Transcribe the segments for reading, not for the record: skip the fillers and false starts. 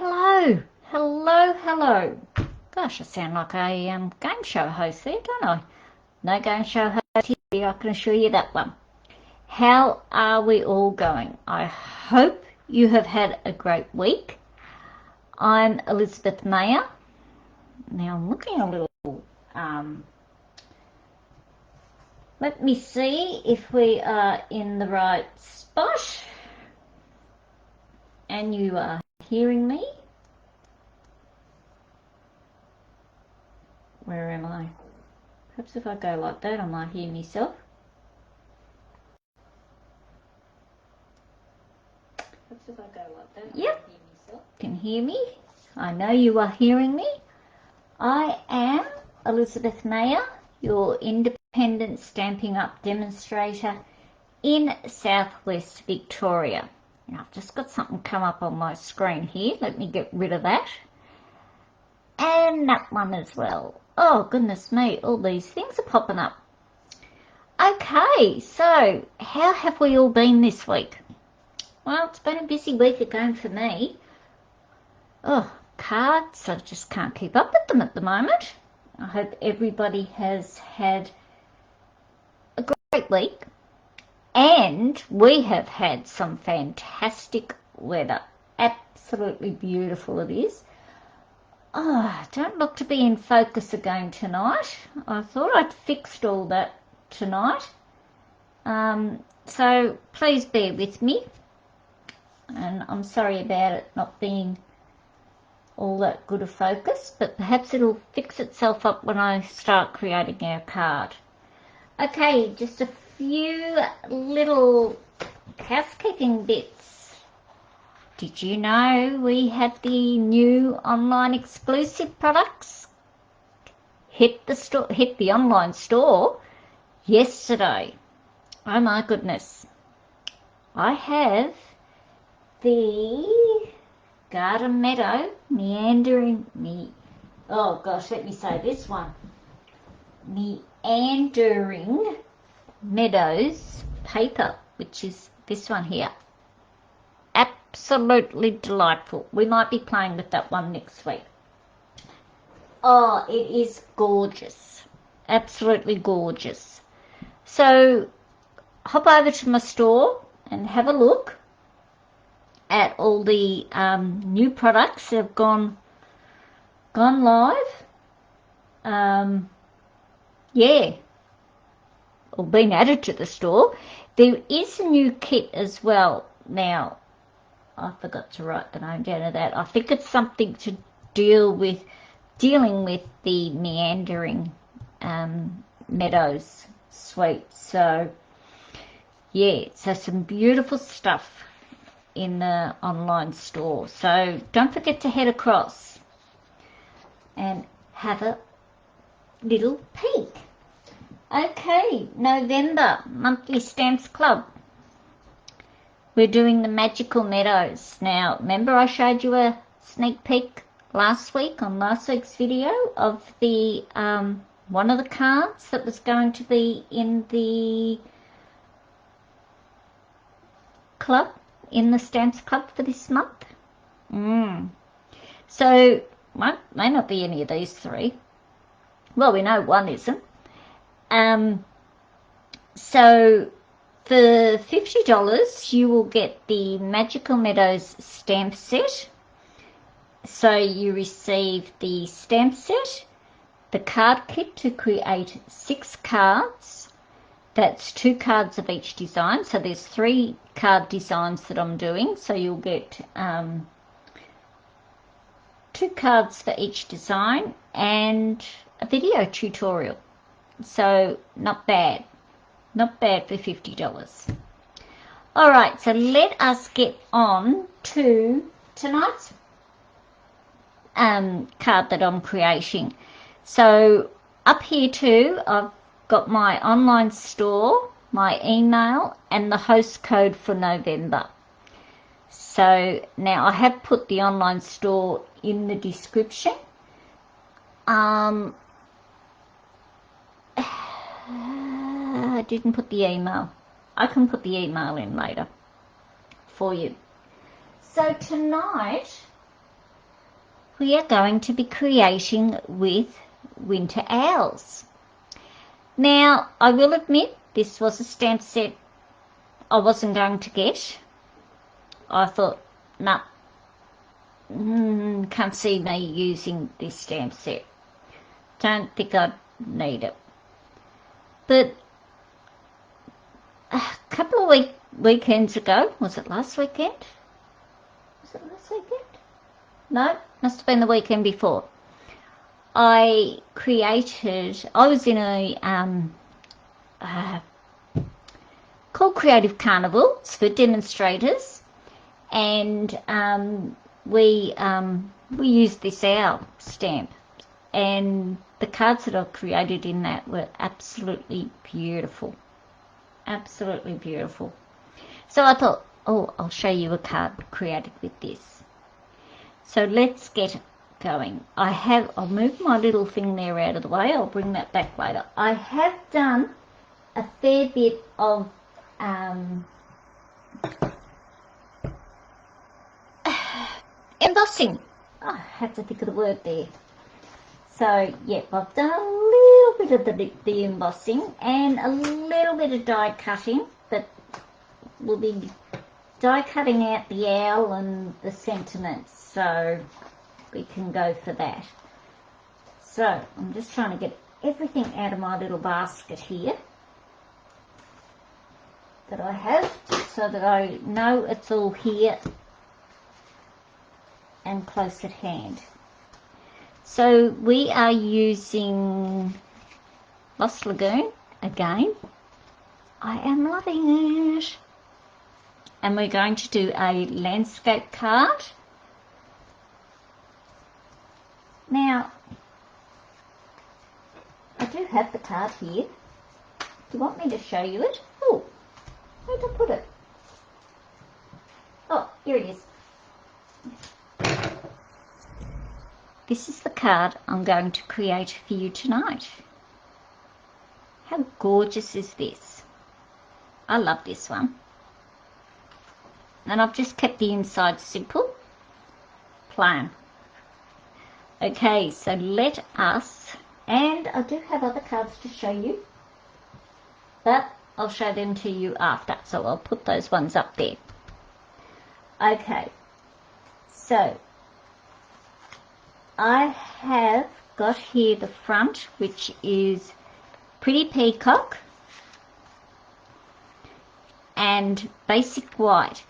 Hello, hello, hello. Gosh, I sound like a game show host there, don't I? No game show host here, I can assure you that one. How are we all going? I hope you have had a great week. I'm Elizabeth Mayer. Now I'm looking a little, let me see if we are in the right spot and you are hearing me. Where am I? Perhaps if I go like that I might hear myself. Yep, can hear me. I know you are hearing me. I am Elizabeth Mayer, your independent Stampin' Up demonstrator in Southwest Victoria. Now I've just got something come up on my screen here. Let me get rid of that. And that one as well. Oh goodness me, all these things are popping up. Okay, so how have we all been this week? Well, it's been a busy week again for me. Oh, cards, I just can't keep up with them at the moment. I hope everybody has had a great week. And we have had some fantastic weather. Absolutely beautiful it is. Oh, don't look to be in focus again tonight. I thought I'd fixed all that tonight. So please bear with me. And I'm sorry about it not being all that good a focus, but perhaps it'll fix itself up when I start creating our card. Okay, just a few little housekeeping bits. Did you know we had the new online exclusive products hit the online store yesterday? Oh my goodness. I have the Garden Meadow Meandering Meandering Meadows paper, which is this one here. Absolutely delightful. We might be playing with that one next week. Oh, it is gorgeous. Absolutely gorgeous. So hop over to my store and have a look at all the new products that have gone live. Or been added to the store. There is a new kit as well. Now, I forgot to write the name down of that. I think it's something to dealing with the Meandering Meadows suite. So yeah, so some beautiful stuff in the online store. So don't forget to head across and have a little peek. Okay, November monthly stamps club. We're doing the Magical Meadows. Now, remember I showed you a sneak peek last week on last week's video of the one of the cards that was going to be in the club, in the stamps club for this month. So may not be any of these three. Well, we know one isn't. So for $50 you will get the Magical Meadows stamp set. So you receive the stamp set, the card kit to create 6 cards. That's 2 cards of each design. So there's 3 card designs that I'm doing. So you'll get 2 cards for each design and a video tutorial. So not bad for $50. All right, so let us get on to tonight's card that I'm creating. So up here too, I've got my online store, my email, and the host code for November. So now I have put the online store in the description. I didn't put the email. I can put the email in later for you. So tonight we are going to be creating with winter owls. Now, I will admit this was a stamp set I wasn't going to get. I thought, nah, can't see me using this stamp set. Don't think I'd need it. But a couple of weekends ago, was it last weekend? Was it last weekend? No, must have been the weekend before. I was in a called Creative Carnivals for demonstrators, and we used this owl stamp, and the cards that I created in that were absolutely beautiful. Absolutely beautiful. So I thought, oh, I'll show you a card created with this. So let's get going. I'll move my little thing there out of the way. I'll bring that back later. I have done a fair bit of embossing. Oh, I have to think of the word there. So, yep, I've done a little bit of the embossing and a little bit of die cutting, but we'll be die cutting out the owl and the sentiments, so we can go for that. So, I'm just trying to get everything out of my little basket here that I have, so that I know it's all here and close at hand. So we are using Lost Lagoon again. I am loving it. And we're going to do a landscape card. Now, I do have the card here. Do you want me to show you it? Oh, where did I put it? Oh, here it is. This is the card I'm going to create for you tonight. How gorgeous is this? I love this one. And I've just kept the inside simple, plain. Okay, so let us, and I do have other cards to show you, but I'll show them to you after, so I'll put those ones up there. Okay, so I have got here the front, which is Pretty Peacock and Basic White,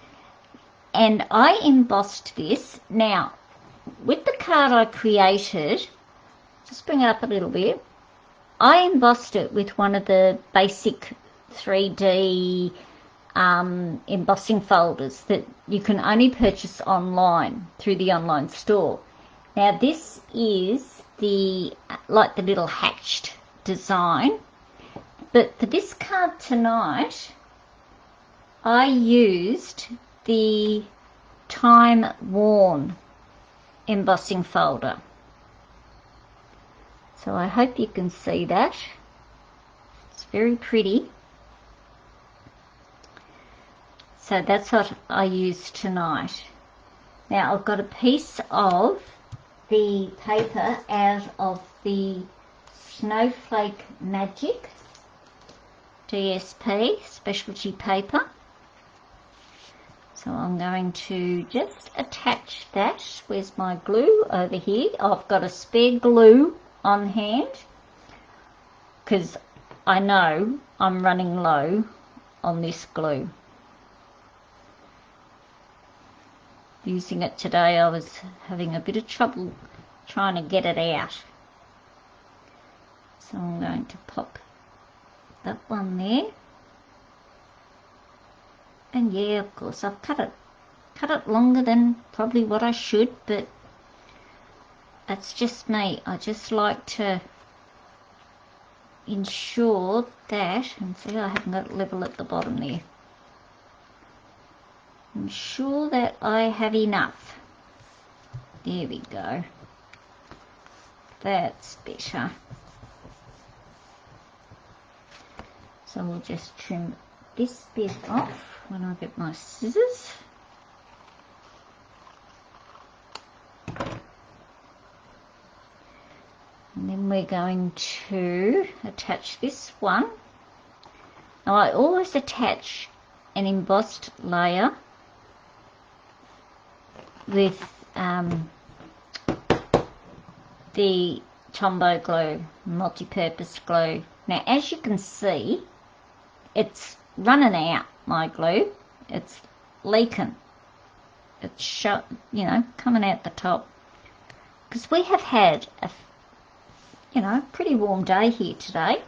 and I embossed this. Now, with the card I created, just bring it up a little bit, I embossed it with one of the basic 3D embossing folders that you can only purchase online through the online store. Now this is like the little hatched design, but for this card tonight I used the Time Worn embossing folder. So I hope you can see that. It's very pretty. So that's what I used tonight. Now I've got a piece of the paper out of the Snowflake Magic DSP specialty paper. So I'm going to just attach that. Where's my glue? Over here. I've got a spare glue on hand because I know I'm running low on this glue. Using it today, I was having a bit of trouble trying to get it out. So I'm going to pop that one there. And yeah, of course, I've cut it longer than probably what I should, but that's just me. I just like to ensure that, and see, I haven't got it level at the bottom there. Ensure that I have enough. There we go. That's better. So we'll just trim this bit off when I get my scissors. And then we're going to attach this one. Now I always attach an embossed layer with the Tombow glue, multi-purpose glue. Now as you can see, it's running out, my glue. It's leaking. It's shut, you know, coming out the top. Because we have had a, you know, pretty warm day here today.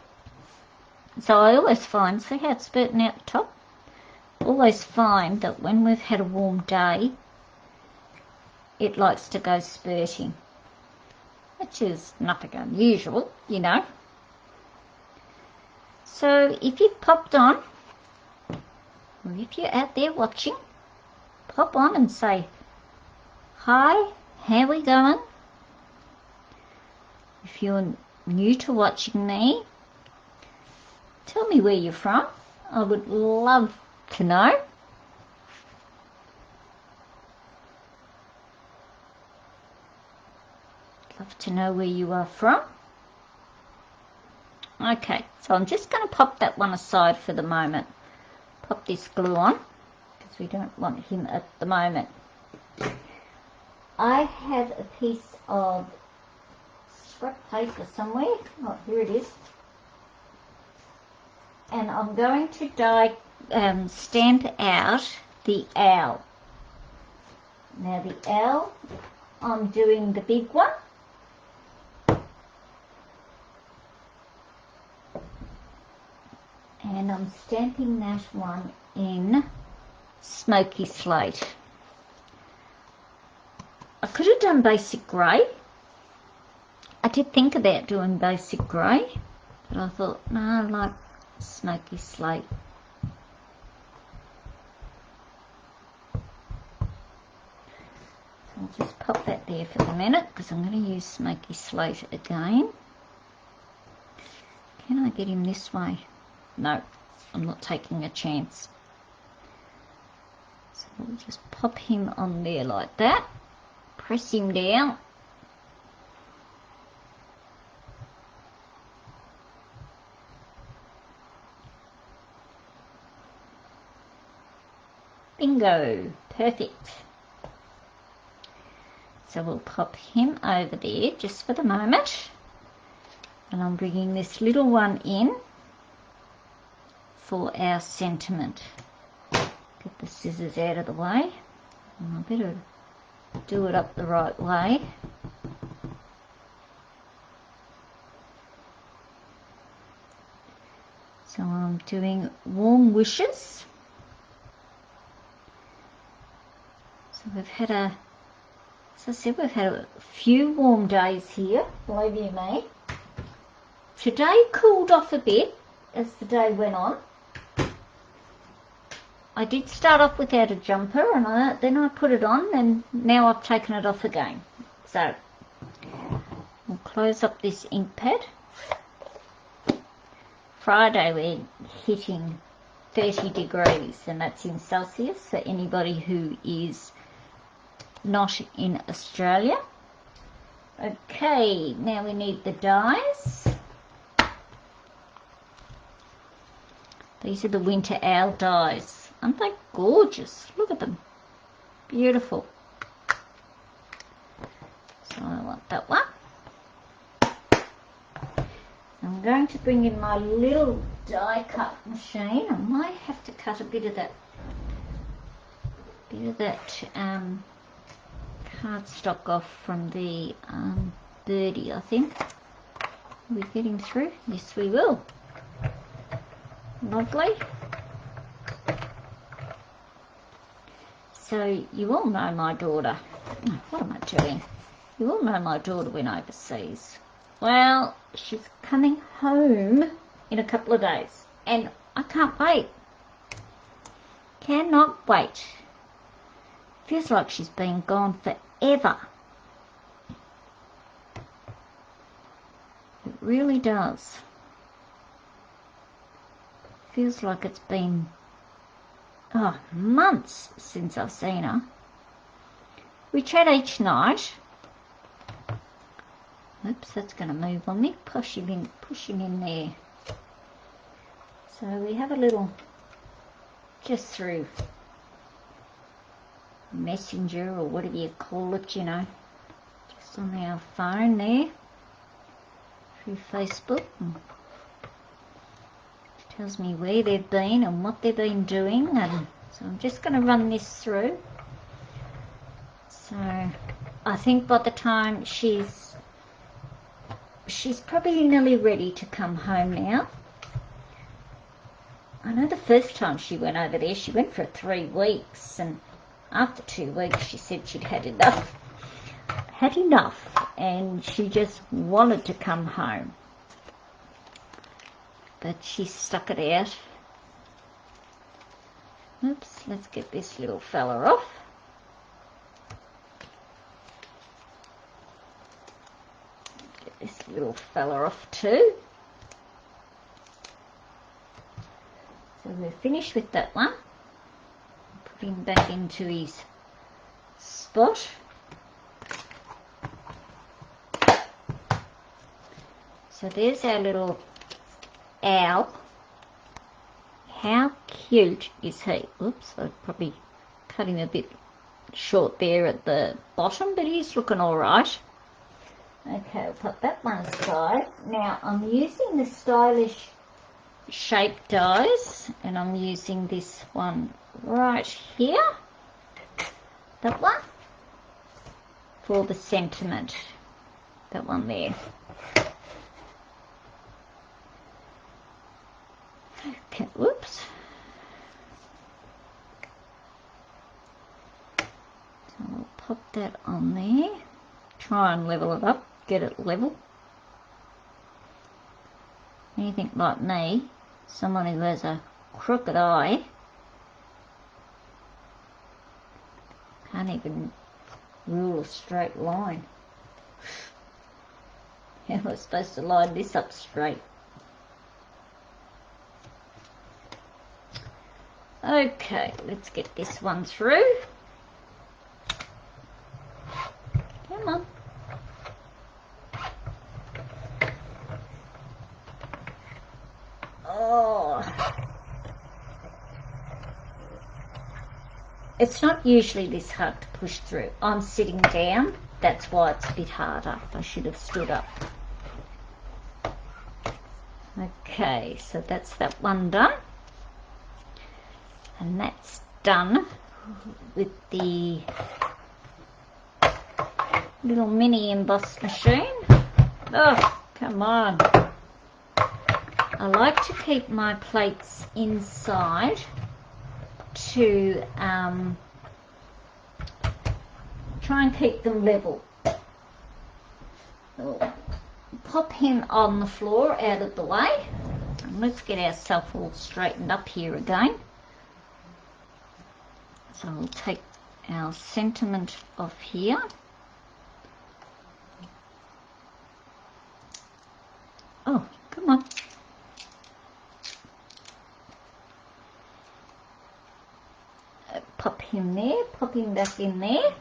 So I always find, see how it's spurting out the top? Always find that when we've had a warm day, it likes to go spurting, which is nothing unusual, you know. So if you've popped on, or if you're out there watching, pop on and say, hi, how we going? If you're new to watching me, tell me where you're from. I would love to know. Love to know where you are from. Okay, so I'm just going to pop that one aside for the moment. Pop this glue on, because we don't want him at the moment. I have a piece of scrap paper somewhere. Oh, here it is. And I'm going to stamp out the owl. Now the owl, I'm doing the big one. And I'm stamping that one in smoky slate. I could have done basic grey. I did think about doing basic grey, but I thought, no, I like smoky slate. So I'll just pop that there for the minute, because I'm going to use smoky slate again. Can I get him this way? No, I'm not taking a chance. So we'll just pop him on there like that. Press him down. Bingo, perfect. So we'll pop him over there just for the moment. And I'm bringing this little one in for our sentiment. Get the scissors out of the way. And I better do it up the right way. So I'm doing warm wishes. So we've had as I said, we've had a few warm days here, believe you me. Today cooled off a bit as the day went on. I did start off without a jumper, and then I put it on, and now I've taken it off again. So we'll close up this ink pad. Friday we're hitting 30 degrees, and that's in Celsius for anybody who is not in Australia. Okay, now we need the dies. These are the Winter Owl dies. Aren't they gorgeous? Look at them. Beautiful. So I want that one. I'm going to bring in my little die cut machine. I might have to cut a bit of that cardstock off from the birdie, I think. Are we getting through? Yes, we will. Lovely. So you all know my daughter. What am I doing? You all know my daughter went overseas. Well, she's coming home in a couple of days, and I can't wait. Cannot wait. Feels like she's been gone forever. It really does. Feels like it's been months since I've seen her. We chat each night, Oops, that's going to move on me. Push him in there. So we have a little, just through Messenger or whatever you call it, you know, just on our phone there, through Facebook. And tells me where they've been and what they've been doing, and so I'm just going to run this through. So I think by the time she's probably nearly ready to come home now. I know the first time she went over there, she went for 3 weeks, and after 2 weeks she said she'd had enough, and she just wanted to come home. But she stuck it out. Oops, let's get this little fella off. Get this little fella off too. So we're finished with that one. Put him back into his spot. So there's our little owl. How cute is he? Oops, I probably cut him a bit short there at the bottom, but he's looking all right. Okay, I'll put that one aside. Now I'm using the Stylish Shape dies, and I'm using this one right here, that one, for the sentiment, that one there. Okay, whoops. So I'll pop that on there, try and level it up, get it level. Anything like me, someone who has a crooked eye, can't even rule a straight line. How am I supposed to line this up straight? Okay, let's get this one through. Come on. Oh. It's not usually this hard to push through. I'm sitting down, that's why it's a bit harder. I should have stood up. Okay, so that's that one done. And that's done with the little mini emboss machine. Oh, come on. I like to keep my plates inside to try and keep them level. So pop him on the floor out of the way. And let's get ourselves all straightened up here again. So we'll take our sentiment off here. Oh, come on. Pop him there, pop him back in there.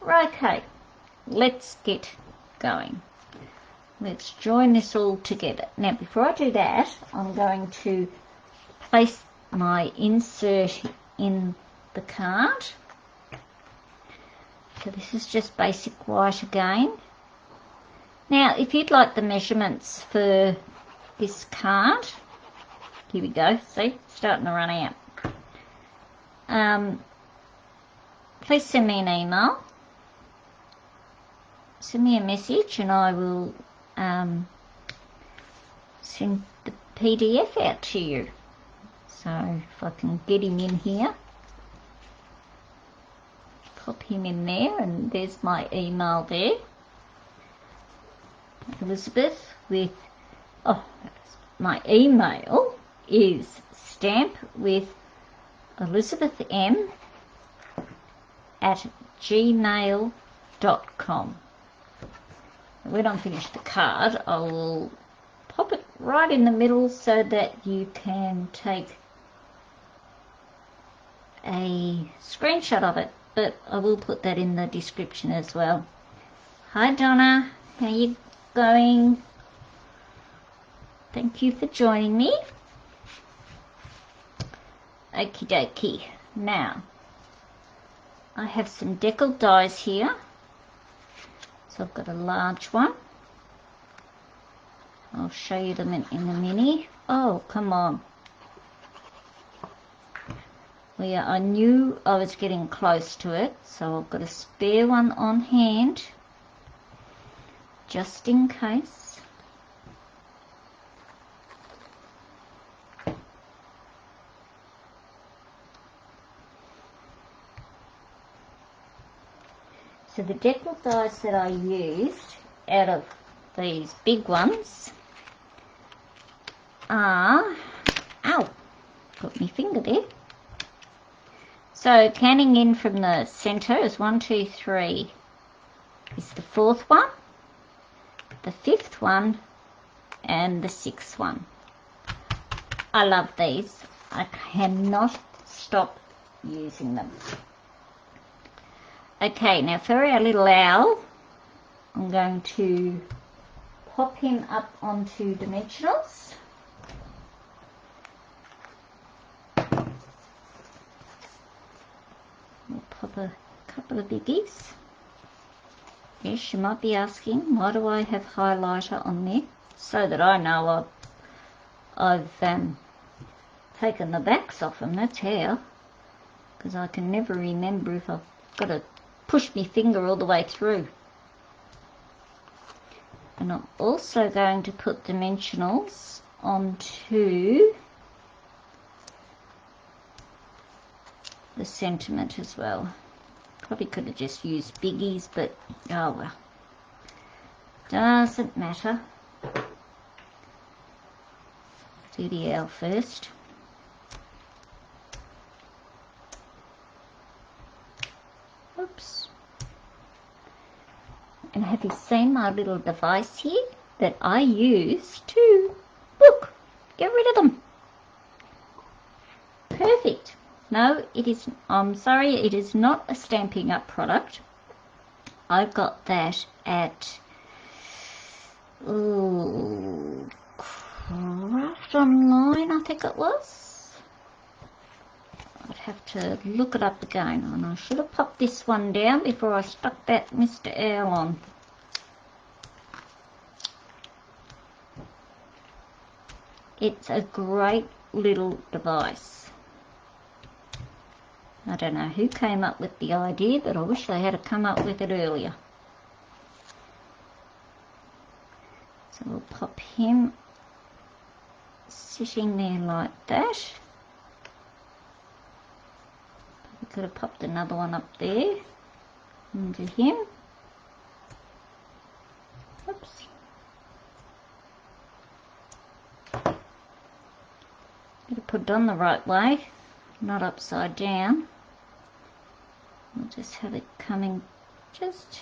Okay, let's get going. Let's join this all together. Now, before I do that, I'm going to place my insert in the card. So this is just basic white again. Now, if you'd like the measurements for this card, here we go, see, starting to run out. Please send me an email, send me a message, and I will send the PDF out to you. So if I can get him in here, pop him in there, and there's my email there. Elizabeth with, oh, my email is stamp with elizabethm@gmail.com. When I'm finished the card, I'll pop it right in the middle so that you can take a screenshot of it, but I will put that in the description as well. Hi Donna, how you going. Thank you for joining me. Okie dokie. Now, I have some deckled dies here. So I've got a large one. I'll show you them in the mini. Oh, come on. Well, yeah, I knew I was getting close to it, so I've got a spare one on hand, just in case. So the deckled dies that I used out of these big ones are, ow, got my finger there. So counting in from the centre is 1, 2, 3 is the 4th one, the 5th one, and the 6th one. I love these. I cannot stop using them. Okay, now for our little owl, I'm going to pop him up onto dimensionals. We'll pop a couple of biggies. Yes, you might be asking, why do I have highlighter on there? So that I know I've taken the backs off them, that's how. Because I can never remember if I've got to push my finger all the way through. And I'm also going to put dimensionals onto the sentiment as well. Probably could have just used biggies, but oh well. Doesn't matter. Do the owl first. Oops. And have you seen my little device here that I use to, look, get rid of them. Perfect. No, it is, I'm sorry, it is not a Stampin' Up product. I got that at, Craft Online, I think it was. I'd have to look it up again, and I should have popped this one down before I stuck that Mr. Owl on. It's a great little device. I don't know who came up with the idea, but I wish they had come up with it earlier. So we'll pop him sitting there like that. We could have popped another one up there into him. Oops. Better put it on the right way, not upside down. We'll just have it coming just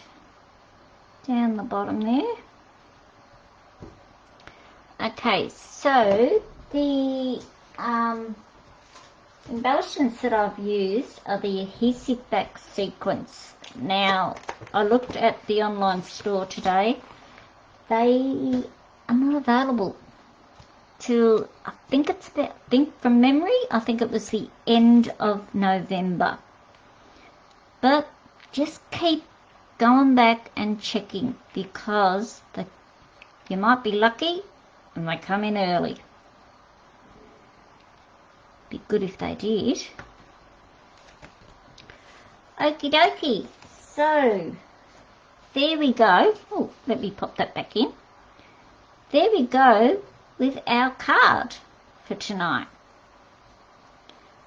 down the bottom there. Okay, so the embellishments that I've used are the adhesive back sequins. Now, I looked at the online store today. They are not available till, I think from memory, I think it was the end of November. But just keep going back and checking, because you might be lucky and they come in early. Be good if they did. Okie dokie. So there we go. Oh, let me pop that back in. There we go with our card for tonight.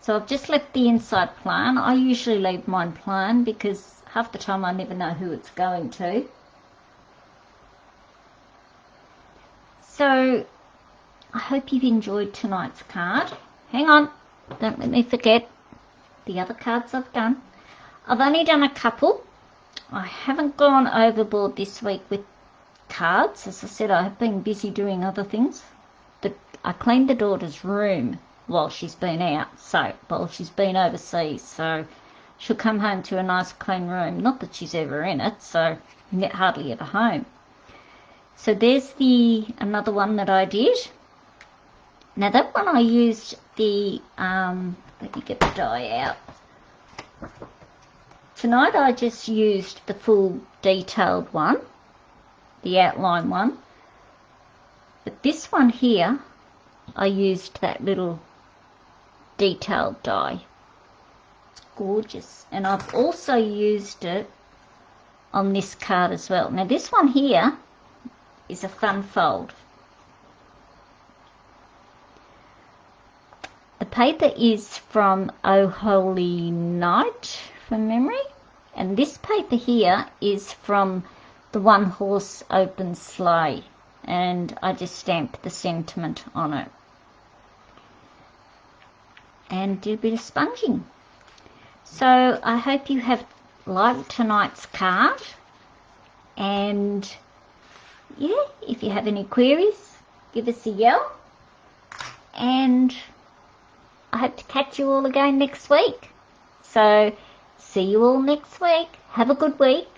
So I've just left the inside plain. I usually leave mine plain because half the time I never know who it's going to. So I hope you've enjoyed tonight's card. Hang on, don't let me forget the other cards I've done. I've only done a couple. I haven't gone overboard this week with cards. As I said, I have been busy doing other things. I cleaned the daughter's room while she's been out, while she's been overseas, so she'll come home to a nice clean room. Not that she's ever in it, so hardly ever home. So there's another one that I did. Now that one I used the, let me get the die out. Tonight I just used the full detailed one, the outline one. But this one here, I used that little detailed die. It's gorgeous. And I've also used it on this card as well. Now this one here is a fun fold. The paper is from Oh Holy Night from memory, and this paper here is from the One Horse Open Sleigh, and I just stamped the sentiment on it and did a bit of sponging. So I hope you have liked tonight's card, and yeah, if you have any queries, give us a yell, and I hope to catch you all again next week. So see you all next week. Have a good week,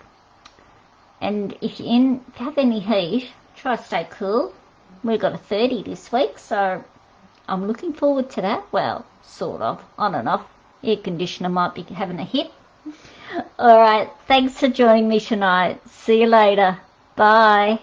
and if you have any heat, try to stay cool. We've got a 30 this week, so I'm looking forward to that. Well, sort of, on and off. Air conditioner might be having a hit. All right, thanks for joining me tonight. See you later. Bye.